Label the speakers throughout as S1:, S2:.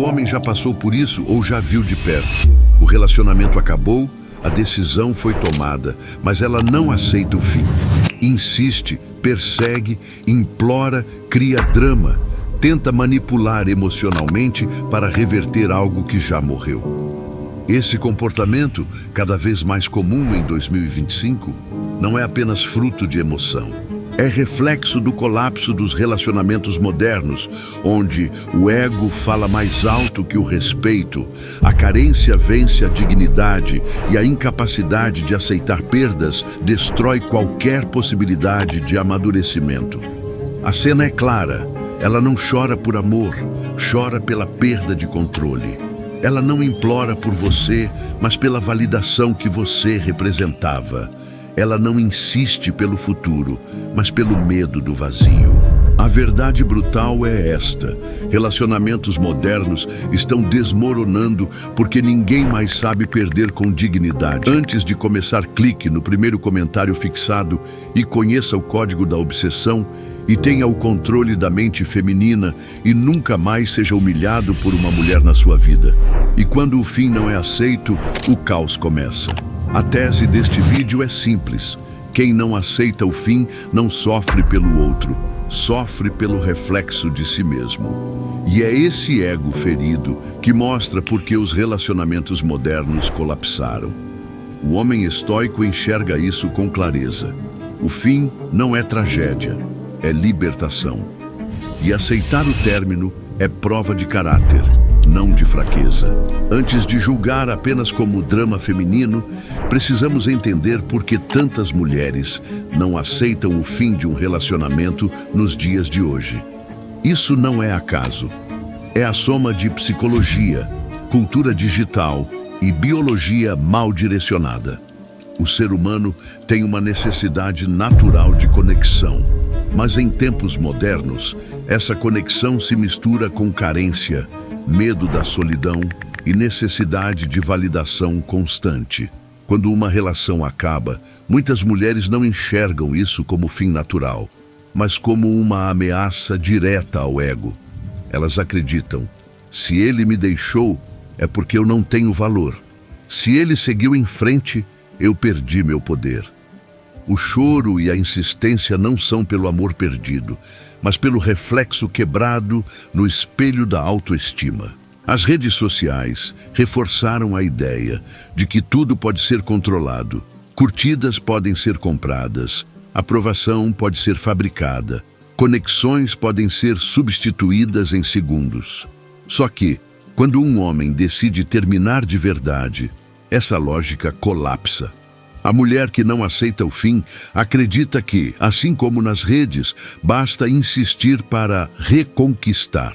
S1: o homem já passou por isso ou já viu de perto. O relacionamento acabou, a decisão foi tomada, mas ela não aceita o fim. Insiste, persegue, implora, cria drama, tenta manipular emocionalmente para reverter algo que já morreu. Esse comportamento, cada vez mais comum em 2025, não é apenas fruto de emoção. É reflexo do colapso dos relacionamentos modernos, onde o ego fala mais alto que o respeito, a carência vence a dignidade e a incapacidade de aceitar perdas destrói qualquer possibilidade de amadurecimento. A cena é clara, ela não chora por amor, chora pela perda de controle. Ela não implora por você, mas pela validação que você representava. Ela não insiste pelo futuro, mas pelo medo do vazio. A verdade brutal é esta: relacionamentos modernos estão desmoronando porque ninguém mais sabe perder com dignidade. Antes de começar, clique no primeiro comentário fixado e conheça o código da obsessão e tenha o controle da mente feminina e nunca mais seja humilhado por uma mulher na sua vida. E quando o fim não é aceito, o caos começa. A tese deste vídeo é simples. Quem não aceita o fim não sofre pelo outro, sofre pelo reflexo de si mesmo. E é esse ego ferido que mostra por que os relacionamentos modernos colapsaram. O homem estoico enxerga isso com clareza. O fim não é tragédia, é libertação. E aceitar o término é prova de caráter, não de fraqueza. Antes de julgar apenas como drama feminino, precisamos entender por que tantas mulheres não aceitam o fim de um relacionamento nos dias de hoje. Isso não é acaso. É a soma de psicologia, cultura digital e biologia mal direcionada. O ser humano tem uma necessidade natural de conexão, mas em tempos modernos, essa conexão se mistura com carência, medo da solidão e necessidade de validação constante. Quando uma relação acaba, muitas mulheres não enxergam isso como fim natural, mas como uma ameaça direta ao ego. Elas acreditam: se ele me deixou, é porque eu não tenho valor. Se ele seguiu em frente, eu perdi meu poder. O choro e a insistência não são pelo amor perdido, mas pelo reflexo quebrado no espelho da autoestima. As redes sociais reforçaram a ideia de que tudo pode ser controlado, curtidas podem ser compradas, aprovação pode ser fabricada, conexões podem ser substituídas em segundos. Só que, quando um homem decide terminar de verdade, essa lógica colapsa. A mulher que não aceita o fim acredita que, assim como nas redes, basta insistir para reconquistar.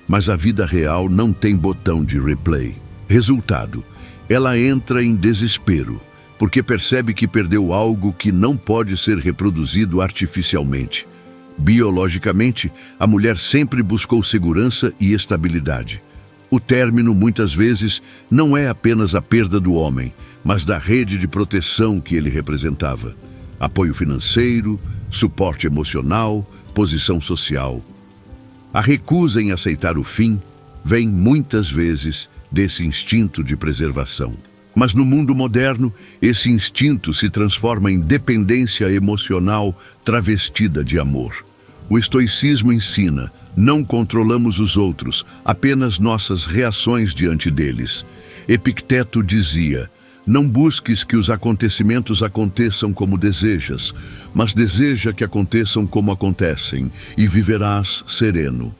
S1: Mas a vida real não tem botão de replay. Resultado, ela entra em desespero, porque percebe que perdeu algo que não pode ser reproduzido artificialmente. Biologicamente, a mulher sempre buscou segurança e estabilidade. O término, muitas vezes, não é apenas a perda do homem, mas da rede de proteção que ele representava. Apoio financeiro, suporte emocional, posição social. A recusa em aceitar o fim vem, muitas vezes, desse instinto de preservação. Mas no mundo moderno, esse instinto se transforma em dependência emocional travestida de amor. O estoicismo ensina: não controlamos os outros, apenas nossas reações diante deles. Epicteto dizia: não busques que os acontecimentos aconteçam como desejas, mas deseja que aconteçam como acontecem, e viverás sereno.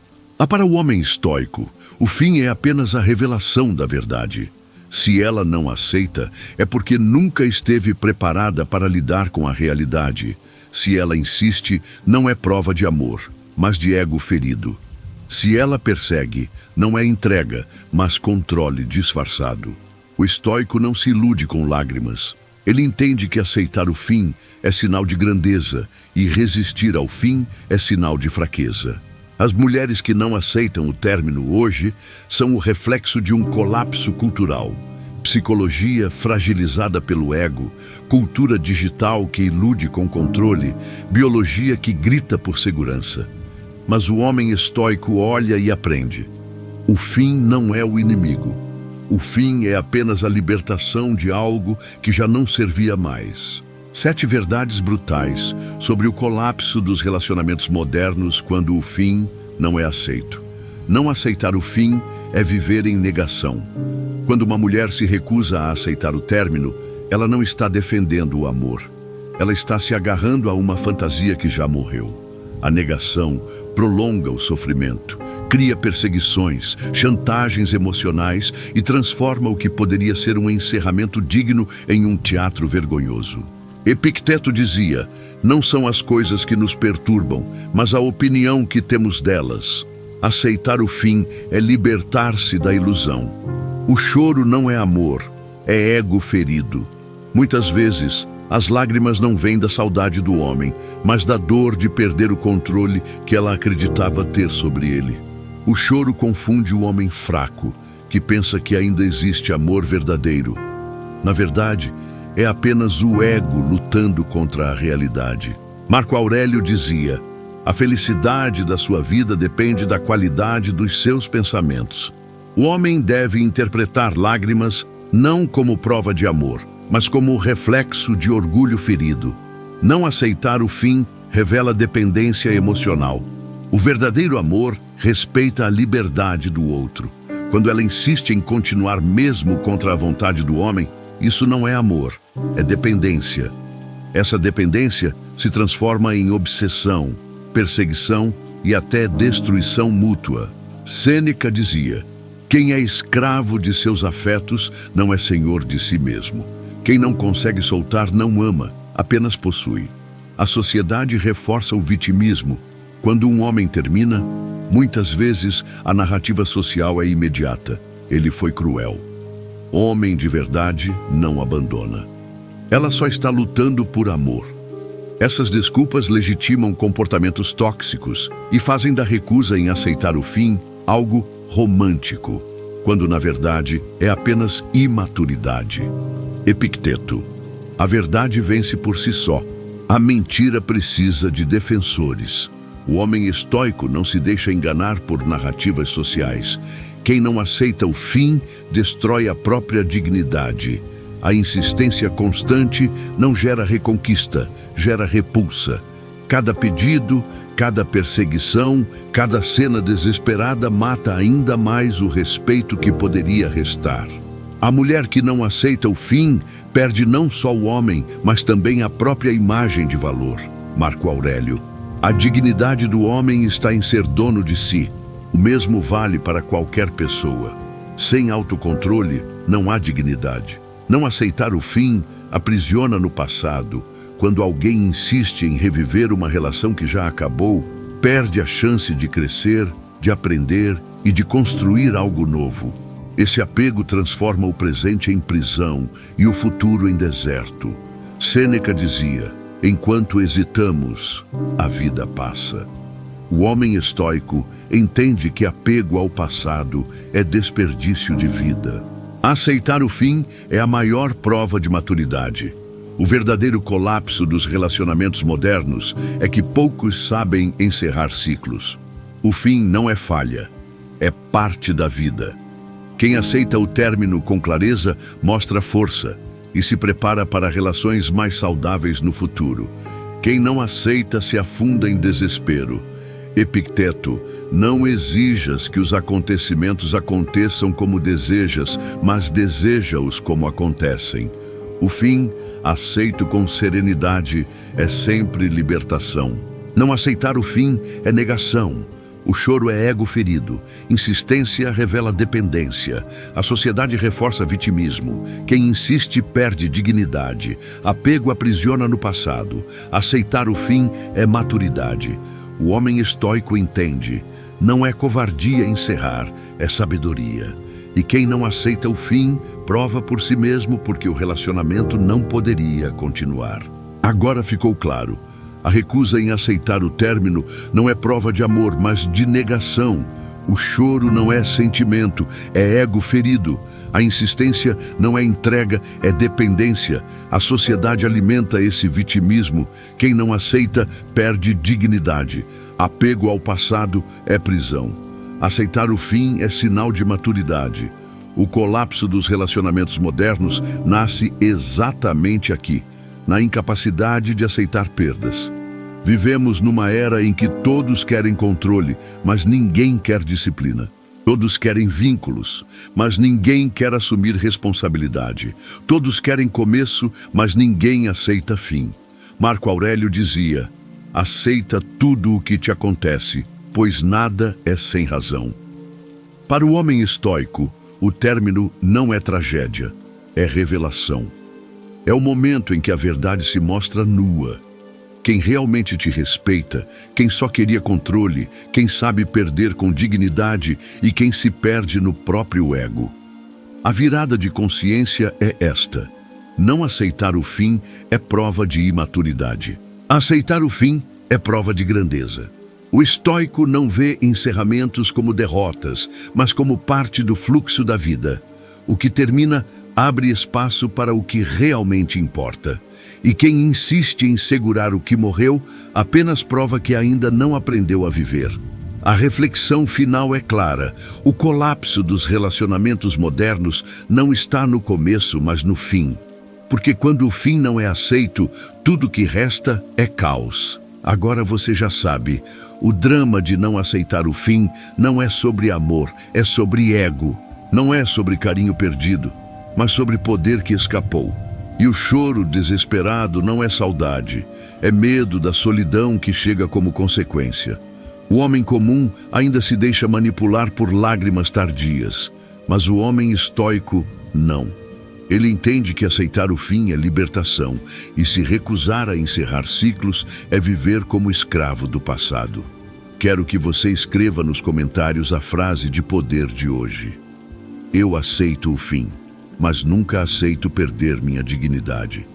S1: Para o homem estoico, o fim é apenas a revelação da verdade. Se ela não aceita, é porque nunca esteve preparada para lidar com a realidade. Se ela insiste, não é prova de amor, mas de ego ferido. Se ela persegue, não é entrega, mas controle disfarçado. O estoico não se ilude com lágrimas. Ele entende que aceitar o fim é sinal de grandeza e resistir ao fim é sinal de fraqueza. As mulheres que não aceitam o término hoje são o reflexo de um colapso cultural. Psicologia fragilizada pelo ego, cultura digital que ilude com controle, biologia que grita por segurança. Mas o homem estoico olha e aprende. O fim não é o inimigo. O fim é apenas a libertação de algo que já não servia mais. 7 verdades brutais sobre o colapso dos relacionamentos modernos quando o fim não é aceito. Não aceitar o fim é viver em negação. Quando uma mulher se recusa a aceitar o término, ela não está defendendo o amor. Ela está se agarrando a uma fantasia que já morreu. A negação prolonga o sofrimento, cria perseguições, chantagens emocionais e transforma o que poderia ser um encerramento digno em um teatro vergonhoso. Epicteto dizia: não são as coisas que nos perturbam, mas a opinião que temos delas. Aceitar o fim é libertar-se da ilusão. O choro não é amor, é ego ferido. Muitas vezes, as lágrimas não vêm da saudade do homem, mas da dor de perder o controle que ela acreditava ter sobre ele. O choro confunde o homem fraco, que pensa que ainda existe amor verdadeiro. Na verdade, é apenas o ego lutando contra a realidade. Marco Aurélio dizia: a felicidade da sua vida depende da qualidade dos seus pensamentos. O homem deve interpretar lágrimas não como prova de amor, mas como reflexo de orgulho ferido. Não aceitar o fim revela dependência emocional. O verdadeiro amor respeita a liberdade do outro. Quando ela insiste em continuar mesmo contra a vontade do homem, isso não é amor, é dependência. Essa dependência se transforma em obsessão, perseguição e até destruição mútua. Sêneca dizia: quem é escravo de seus afetos não é senhor de si mesmo. Quem não consegue soltar não ama, apenas possui. A sociedade reforça o vitimismo. Quando um homem termina, muitas vezes a narrativa social é imediata. Ele foi cruel. Homem de verdade não abandona. Ela só está lutando por amor. Essas desculpas legitimam comportamentos tóxicos e fazem da recusa em aceitar o fim algo romântico, quando na verdade é apenas imaturidade. Epicteto: a verdade vence por si só. A mentira precisa de defensores. O homem estoico não se deixa enganar por narrativas sociais. Quem não aceita o fim destrói a própria dignidade. A insistência constante não gera reconquista, gera repulsa. Cada pedido, cada perseguição, cada cena desesperada mata ainda mais o respeito que poderia restar. A mulher que não aceita o fim perde não só o homem, mas também a própria imagem de valor. Marco Aurélio: a dignidade do homem está em ser dono de si. O mesmo vale para qualquer pessoa. Sem autocontrole, não há dignidade. Não aceitar o fim aprisiona no passado. Quando alguém insiste em reviver uma relação que já acabou, perde a chance de crescer, de aprender e de construir algo novo. Esse apego transforma o presente em prisão e o futuro em deserto. Sêneca dizia: enquanto hesitamos, a vida passa. O homem estoico entende que apego ao passado é desperdício de vida. Aceitar o fim é a maior prova de maturidade. O verdadeiro colapso dos relacionamentos modernos é que poucos sabem encerrar ciclos. O fim não é falha, é parte da vida. Quem aceita o término com clareza mostra força e se prepara para relações mais saudáveis no futuro. Quem não aceita se afunda em desespero. Epicteto: não exijas que os acontecimentos aconteçam como desejas, mas deseja-os como acontecem. O fim, aceito com serenidade, é sempre libertação. Não aceitar o fim é negação. O choro é ego ferido. Insistência revela dependência. A sociedade reforça vitimismo. Quem insiste perde dignidade. Apego aprisiona no passado. Aceitar o fim é maturidade. O homem estoico entende: não é covardia encerrar, é sabedoria. E quem não aceita o fim, prova por si mesmo porque o relacionamento não poderia continuar. Agora ficou claro: a recusa em aceitar o término não é prova de amor, mas de negação. O choro não é sentimento, é ego ferido. A insistência não é entrega, é dependência. A sociedade alimenta esse vitimismo. Quem não aceita perde dignidade. Apego ao passado é prisão. Aceitar o fim é sinal de maturidade. O colapso dos relacionamentos modernos nasce exatamente aqui, na incapacidade de aceitar perdas. Vivemos numa era em que todos querem controle, mas ninguém quer disciplina. Todos querem vínculos, mas ninguém quer assumir responsabilidade. Todos querem começo, mas ninguém aceita fim. Marco Aurélio dizia: aceita tudo o que te acontece, pois nada é sem razão. Para o homem estoico, o término não é tragédia, é revelação. É o momento em que a verdade se mostra nua. Quem realmente te respeita, quem só queria controle, quem sabe perder com dignidade e quem se perde no próprio ego. A virada de consciência é esta: não aceitar o fim é prova de imaturidade. Aceitar o fim é prova de grandeza. O estoico não vê encerramentos como derrotas, mas como parte do fluxo da vida. O que termina abre espaço para o que realmente importa. E quem insiste em segurar o que morreu apenas prova que ainda não aprendeu a viver. A reflexão final é clara: o colapso dos relacionamentos modernos não está no começo, mas no fim. Porque quando o fim não é aceito, tudo que resta é caos. Agora você já sabe, o drama de não aceitar o fim não é sobre amor, é sobre ego. Não é sobre carinho perdido, mas sobre poder que escapou. E o choro desesperado não é saudade, é medo da solidão que chega como consequência. O homem comum ainda se deixa manipular por lágrimas tardias, mas o homem estoico não. Ele entende que aceitar o fim é libertação, e se recusar a encerrar ciclos é viver como escravo do passado. Quero que você escreva nos comentários a frase de poder de hoje: eu aceito o fim, mas nunca aceito perder minha dignidade.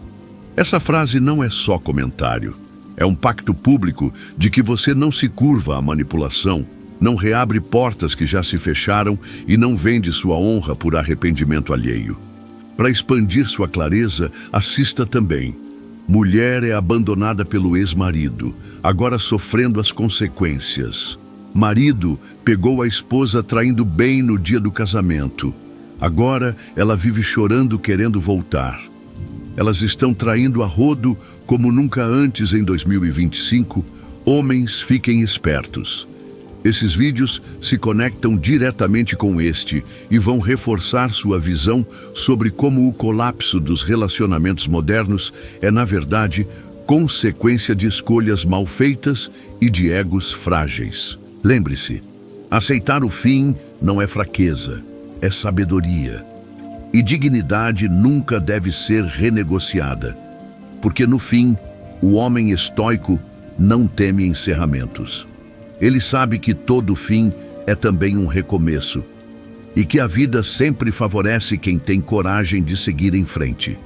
S1: Essa frase não é só comentário. É um pacto público de que você não se curva à manipulação, não reabre portas que já se fecharam e não vende sua honra por arrependimento alheio. Para expandir sua clareza, assista também: mulher é abandonada pelo ex-marido, agora sofrendo as consequências. Marido pegou a esposa traindo bem no dia do casamento. Agora ela vive chorando querendo voltar. Elas estão traindo a rodo como nunca antes em 2025. Homens, fiquem espertos. Esses vídeos se conectam diretamente com este e vão reforçar sua visão sobre como o colapso dos relacionamentos modernos é, na verdade, consequência de escolhas mal feitas e de egos frágeis. Lembre-se, aceitar o fim não é fraqueza, é sabedoria. E dignidade nunca deve ser renegociada, porque no fim, o homem estoico não teme encerramentos. Ele sabe que todo fim é também um recomeço, e que a vida sempre favorece quem tem coragem de seguir em frente.